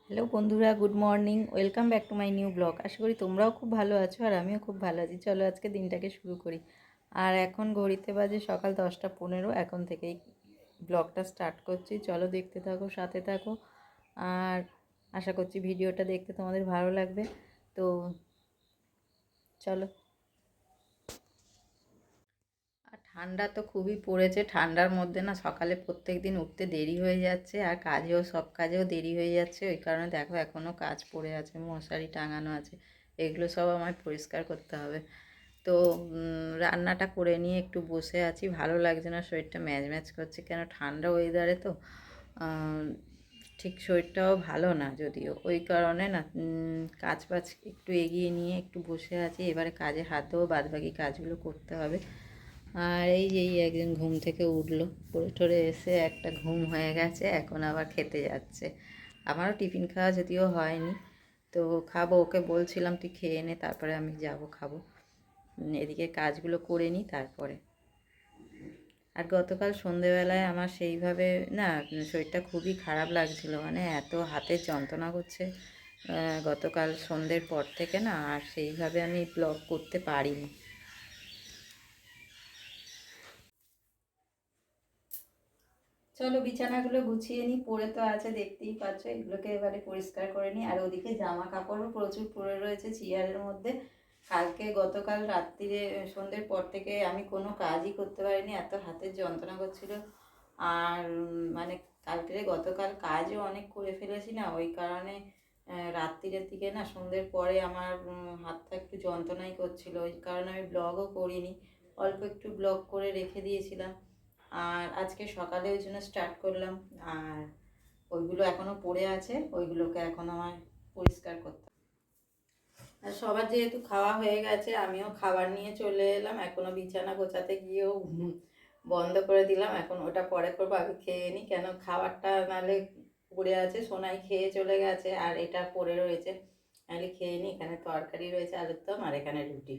Hello বন্ধুরা, good morning. Welcome back to my new blog. আশা করি তোমরাও খুব ভালো আছো আর আমিও খুব ভালো আছি। চলো আজকে দিনটাকে শুরু করি। আর এখন ঘড়িতে বাজে সকাল 10টা 15। এখন থেকেই ব্লগটা স্টার্ট করছি। চলো দেখতে থাকো, সাথে থাকো। আর আশা করছি ভিডিওটা দেখতে তোমাদের ভালো লাগবে। তো চলো। আর ঠান্ডা তো খুবই পড়েছে। ঠান্ডার মধ্যে না সকালে প্রত্যেক দিন উঠতে দেরি হয়ে যাচ্ছে, আর সব কাজেও দেরি হয়ে যাচ্ছে। ওই কারণে দেখো এখনও কাজ পড়ে আছে, মশারি টাঙানো আছে, এগুলো সব আমায় পরিষ্কার করতে হবে। তো রান্নাটা করে নিয়ে একটু বসে আছি। ভালো লাগছে না, শরীরটা ম্যাজ ম্যাজ করছে, কেন ঠান্ডা ওয়েদারে তো ঠিক শরীরটাও ভালো না যদিও। ওই কারণে না কাজ বাজ একটু এগিয়ে নিয়ে একটু বসে আছি। এবারে কাজে হাত দেবো, বাদবাকি কাজগুলো করতে হবে। আর এই একজন ঘুম থেকে উঠলো, পড়ে টরে এসে একটা ঘুম হয়ে গেছে, এখন আবার খেতে যাচ্ছে। আমারও টিফিন খাওয়া যদিও হয়নি, তো খাবো। ওকে বলছিলাম তুই খেয়ে নে, তারপরে আমি যাব খাবো। এদিকে কাজগুলো করে নিই তারপরে। আর গতকাল সন্ধেবেলায় আমার সেইভাবে না শরীরটা খুবই খারাপ লাগছিল, মানে এত হাতের যন্ত্রণা করছে গতকাল সন্ধ্যের পর থেকে না, আর সেইভাবে আমি ব্লগ করতে পারিনি। চলো বিছানাগুলো গুছিয়ে নিই, পড়ে তো আছে দেখতেই পাচ্ছ, এগুলোকে এবারে পরিষ্কার করে নিই। আর ওদিকে জামা কাপড়ও প্রচুর পড়ে রয়েছে চেয়ারের মধ্যে। গতকাল রাত্রিরে সন্ধ্যের পর থেকে আমি কোনো কাজই করতে পারিনি, এত হাতের যন্ত্রণা করছিল। আর মানে গতকাল কাজও অনেক করে ফেলেছি না, ওই কারণে রাত্রিরের দিকে না সন্ধ্যের পরে আমার হাতটা একটু যন্ত্রণাই করছিল। ওই কারণে আমি ব্লগও করিনি, অল্প একটু ব্লগ করে রেখে দিয়েছিলাম। আর আজকে সকালে ওই জন্য স্টার্ট করলাম। আর ওইগুলো এখনও পড়ে আছে, ওইগুলোকে এখন আমার পরিষ্কার করতে হবে। আর সবার যেহেতু খাওয়া হয়ে গেছে, আমিও খাবার নিয়ে চলে এলাম। এখনও বিছানা গোছাতে গিয়েও বন্ধ করে দিলাম, এখন ওটা পরে করবো, আগে খেয়ে নিই। কেন খাবারটা নাহলে পড়ে আছে, সোনাই খেয়ে চলে গেছে আর এটা পড়ে রয়েছে। নাহলে খেয়ে নিই। এখানে তরকারি রয়েছে আলুর দম, আর এখানে রুটি।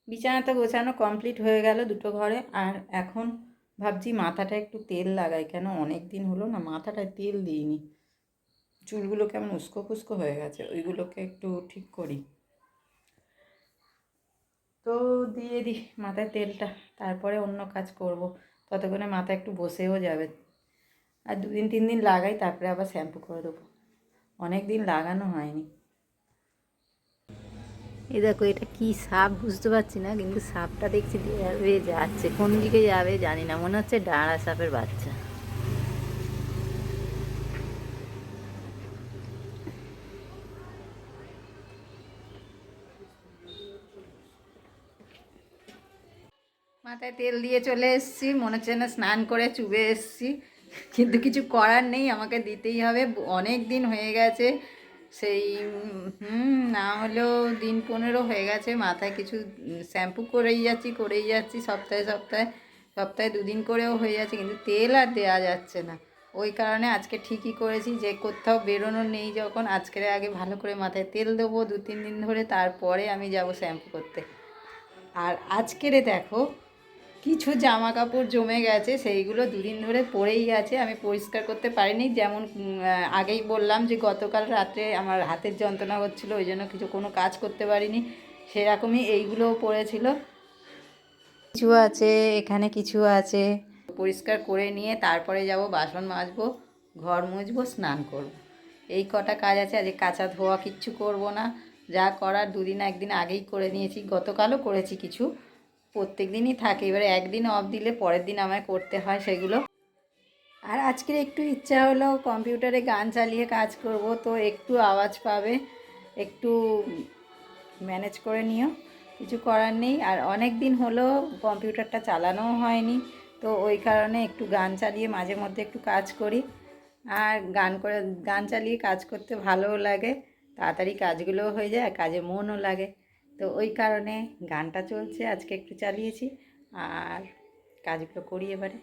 বিছানা তো গোছানো কমপ্লিট হয়ে গেল দুটো ঘরে। আর এখন ভাবছি মাথাটা একটু তেল লাগাই, কেন অনেক দিন হলো না মাথাটায় তেল দিইনি। চুলগুলো কেমন উস্কো খুস্কো হয়ে গেছে, ওইগুলোকে একটু ঠিক করি। তো দিয়ে দিই মাথায় তেলটা, তারপরে অন্য কাজ করব। ততক্ষণে মাথা একটু বসেও যাবে। আর 2 দিন 3 দিন লাগাই, তারপরে আবার শ্যাম্পু করে দেবো। অনেক দিন লাগানো হয়নি। এই দেখো, এটা কি সাপ বুঝতে পারছি না, কিন্তু সাপটা দেখছি যাচ্ছে, কোন দিকে যাবে জানি না, মনে হচ্ছে ডাঁড়া সাপের বাচ্চা। মাথায় তেল দিয়ে চলে এসেছি, মনে হচ্ছে না স্নান করে চুবে এসেছি, কিন্তু কিছু করার নেই, আমাকে দিতেই হবে। অনেক দিন হয়ে গেছে, সেই না হলেও দিন 15 হয়ে গেছে মাথায় কিছু শ্যাম্পু করেই যাচ্ছি সপ্তাহে সপ্তাহে। সপ্তাহে 2 দিন করেও হয়ে যাচ্ছে, কিন্তু তেল আর দেওয়া যাচ্ছে না। ওই কারণে আজকে ঠিকই করেছি যে কোথাও বেরোনো নেই যখন, আজকের আগে ভালো করে মাথায় তেল দেবো 2-3 দিন ধরে, তারপরে আমি যাব শ্যাম্পু করতে। আর আজকেরে দেখো, কিছু জামা কাপড় জমে গেছে, সেইগুলো 2 দিন ধরে পড়েই আছে, আমি পরিষ্কার করতে পারিনি। যেমন আগেই বললাম যে গতকাল রাত্রে আমার হাতের যন্ত্রণা হচ্ছিলো, ওই জন্য কোনো কাজ করতে পারিনি। সেরকমই এইগুলোও পড়েছিল, কিছু আছে এখানে, কিছু আছে। পরিষ্কার করে নিয়ে তারপরে যাব বাসন মাজবো, ঘর মুছবো, স্নান করব। এই কটা কাজ আছে। আজকে কাচা ধোয়া কিচ্ছু করব না, যা করার 2 দিন 1 দিন আগেই করে নিয়েছি। গতকালও করেছি কিছু, প্রত্যেক দিনই থাকে, এবারে একদিন অফ দিলে পরের দিন আমায় করতে হয় সেগুলো। আর আজকের একটু ইচ্ছা হলো কম্পিউটারে গান চালিয়ে কাজ করব, তো একটু আওয়াজ পাবে, একটু ম্যানেজ করে নিও। কিছু করার নেই। আর অনেক দিন হলো কম্পিউটারটা চালানোও হয়নি, তো ওই কারণে একটু গান চালিয়ে মাঝে মধ্যে একটু কাজ করি। আর গান চালিয়ে কাজ করতে ভালোও লাগে, তাড়াতাড়ি কাজগুলোও হয়ে যায় আর কাজে মনও লাগে। তো ওই কারণে গানটা চলছে, আজকে একটু চালিয়েছি আর কাজগুলো করি এবারে।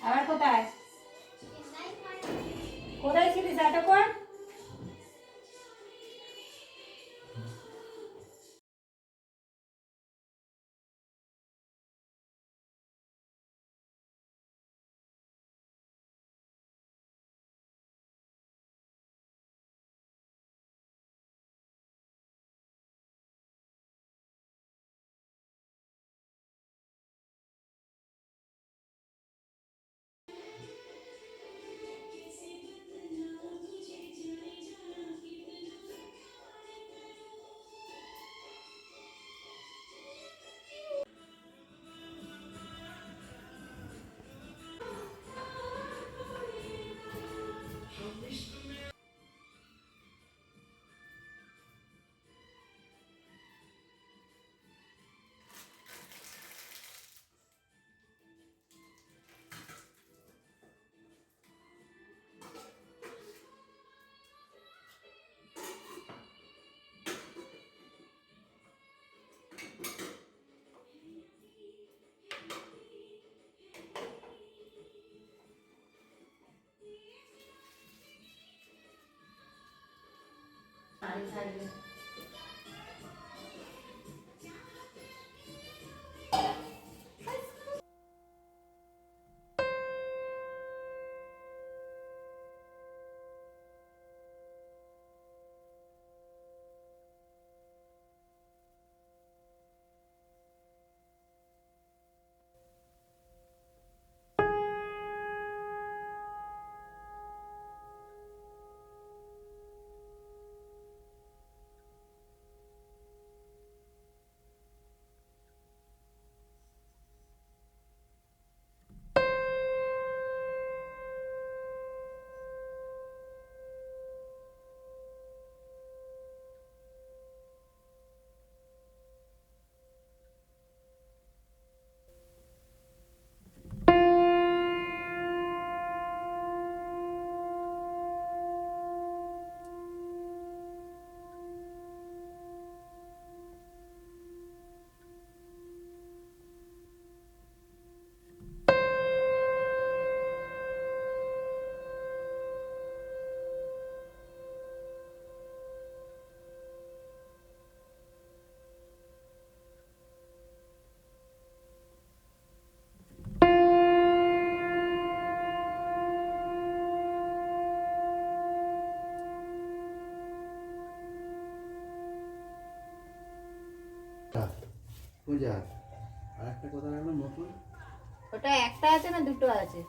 আবার কোথায় কোথায় ছিলিস এতক্ষণ? পূজা আর একটা কথা রাখলাম নতুন। ওটা একটা আছে না দুটো আছে?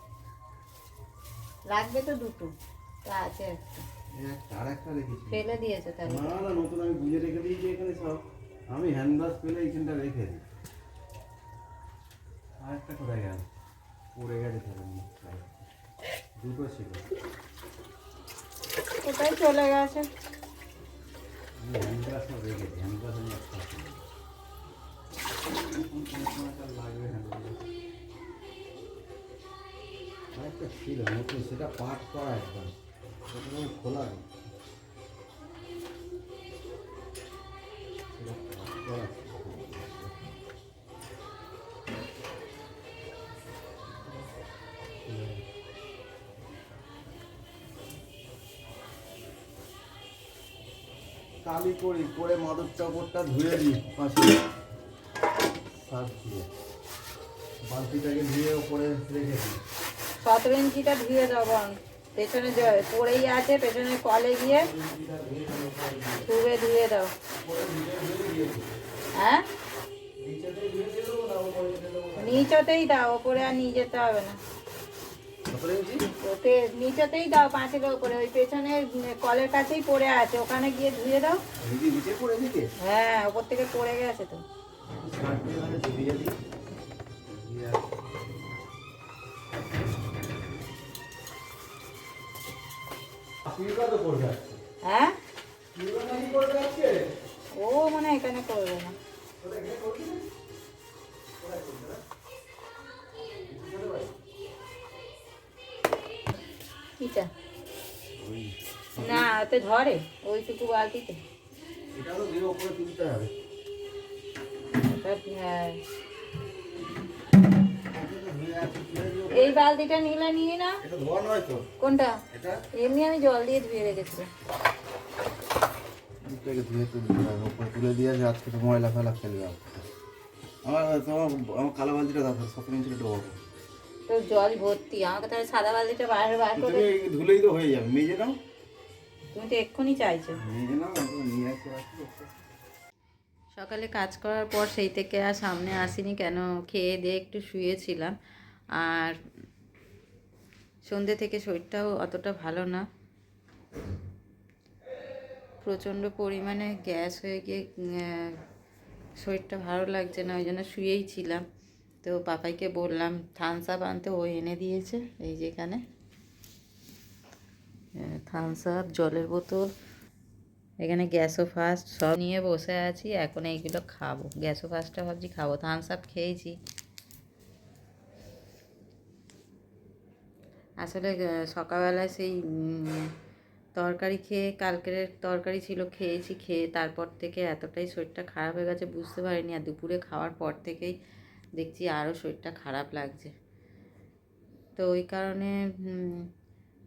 লাগবে তো দুটো, তা আছে একটা। একটা আর একটা রেখেছি। ফেলে দিয়েছে তাহলে? না না, নতুন আমি বুঝে রেখে দিয়েছি এখানে সব। আমি হ্যান্ড ওয়াশ পেলে এইখানটা রেখে দিই। আর একটা কোথায় গেল? পড়ে গেছে তাহলে। দুটো ছিল, কোথায় চলে গেছে? আমি হ্যান্ড ওয়াশ রেখেছি। হ্যান্ড ওয়াশ আমি একটা কোন সময়টা লাগবে হ্যান্ড ওয়াশ। আরেকটা ছিল নতুন, সেটা পাট করা একদম, সেটা খোলা নেই। সেটা পাট করা। কালি করি করে মাদুরটা ওপরটা ধুয়ে দিই পাশে সার্ফ দিয়ে, বালতিটাকে ধুয়ে ওপরে রেখে দিই। 17 ইঞ্চিটা ধুয়ে দাও বরং। পেছনে পড়েই আছে, পেছনে কলে গিয়ে ধুয়ে দাও। হ্যাঁ, নিচতেই দাও, ওপরে আর নিয়ে যেতে হবে না। ওকে নিচতেই দাও, পাঁচিলের ওপরে, ওই পেছনে কলের কাছেই পড়ে আছে, ওখানে গিয়ে ধুয়ে দাও। হ্যাঁ, ওপর থেকে পড়ে গেছে তো। হ্যাঁ, ও মানে এখানে করবে না। কিটা না, ওতে ধরে ওইটুকু বালতিতে। হ্যাঁ, এই বালতিটা নিলে নিয়ে না। কোনটা? এমনি আমি জল দিয়ে ধুয়ে রেখেছি। তুলে দিয়ে আজকে তো ময়লা ফেলা ফেলবে। আমার কালো বালতিটা দাদা সকালে ডোবাবো। তো জল ভর্তি, আমাকে তাহলে সাদা বালতিটা বাইরে বার করে ধুলেই তো হয়ে যাবে। মেজে নাও, তুমি তো এক্ষুনি চাইছো। মেজে নাও, নিয়ে আসতে। সকালে কাজ করার পর সেই থেকে আর সামনে আসিনি, কেন খেয়ে দিয়ে একটু শুয়েছিলাম। আর সন্ধ্যে থেকে শরীরটাও অতটা ভালো না, প্রচণ্ড পরিমাণে গ্যাস হয়ে গিয়ে শরীরটা ভালো লাগছে না, ওই জন্য শুয়েই ছিলাম। তো পাপাইকে বললাম থামস আপ আনতে, ও এনে দিয়েছে। এই যে এখানে থামস আপ, জলের বোতল, এখানে গ্যাসও ফাস্ট সব নিয়ে বসে আছি। এখন এইগুলো খাবো, গ্যাসও ফাস্টটা ভাবছি খাবো, থামস আপ খেয়েছি। আসলে সকালবেলায় সেই তরকারি খেয়ে, কালকের তরকারি ছিল, খেয়েছি, খেয়ে তারপর থেকে এতটাই শরীরটা খারাপ হয়ে গেছে বুঝতে পারিনি। আর দুপুরে খাওয়ার পর থেকেই দেখছি আরও শরীরটা খারাপ লাগছে। তো ওই কারণে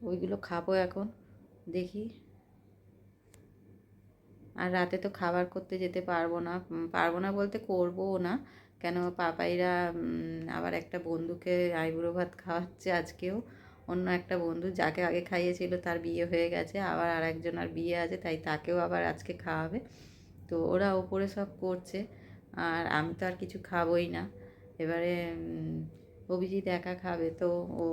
ওইগুলো খাবো এখন, দেখি। আর রাতে তো খাবার করতে যেতে পারবো না বলতে করবোও না, কেন পাপাইরা আবার একটা বন্ধুকে আইবুড়ো ভাত খাওয়াচ্ছে আজকেও। অন্য একটা বন্ধু যাকে আগে খাইয়েছিল তার বিয়ে হয়ে গেছে, আবার আরেকজনের বিয়ে আছে, তাই তাকেও আবার আজকে খাওয়াবে। তো ওরা ওপরে সব করছে, আর আমি তো আর কিছু খাবোই না। এবারে অভিজিৎ একা খাবে, তো ও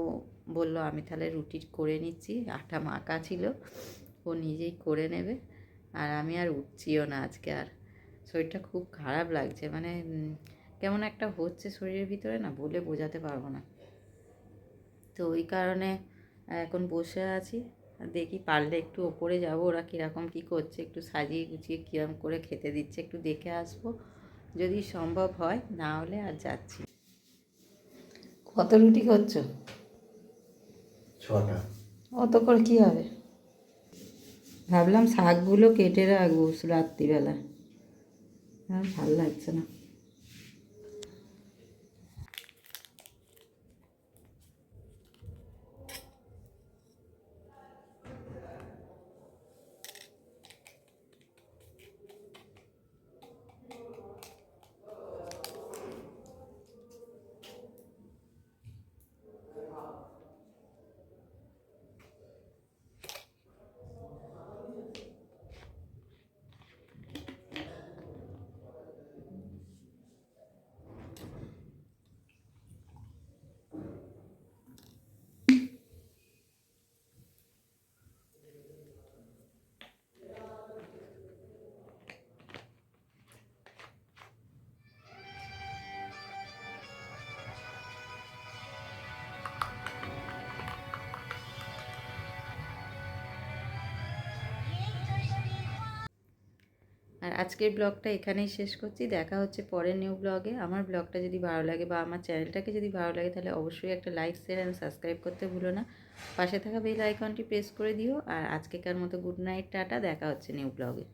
বলল আমি তাহলে রুটি করে নিচ্ছি, আটা মাখা ছিল, ও নিজেই করে নেবে। আর আমি আর উঠছিও না আজকে, আর শরীরটা খুব খারাপ লাগছে, মানে কেমন একটা হচ্ছে শরীরের ভিতরে না, বলে বোঝাতে পারবো না। তো ওই কারণে এখন বসে আছি, দেখি পারলে একটু ওপরে যাব, ওরা কীরকম কী করছে, একটু সাজিয়ে গুছিয়ে কীরকম করে খেতে দিচ্ছে একটু দেখে আসবো, যদি সম্ভব হয়, না হলে আর যাচ্ছি। কত রুটি করছো? 6টা। অত করে কী হবে? ভাবলাম শাকগুলো কেটে রাখবো রাত্রিবেলা, আর ভালো লাগছে না। আর আজকের ব্লগটা এখানেই শেষ করছি, দেখা হচ্ছে পরের নিউ ব্লগে। আমার ব্লগটা যদি ভালো লাগে বা আমার চ্যানেলটাকে যদি ভালো লাগে, তাহলে অবশ্যই একটা লাইক, শেয়ার অ্যান্ড সাবস্ক্রাইব করতে ভুলো না। পাশে থাকা বেল আইকনটি প্রেস করে দিও। আর আজকেকার মতো গুড নাইট, টাটা, দেখা হচ্ছে নিউ ব্লগে।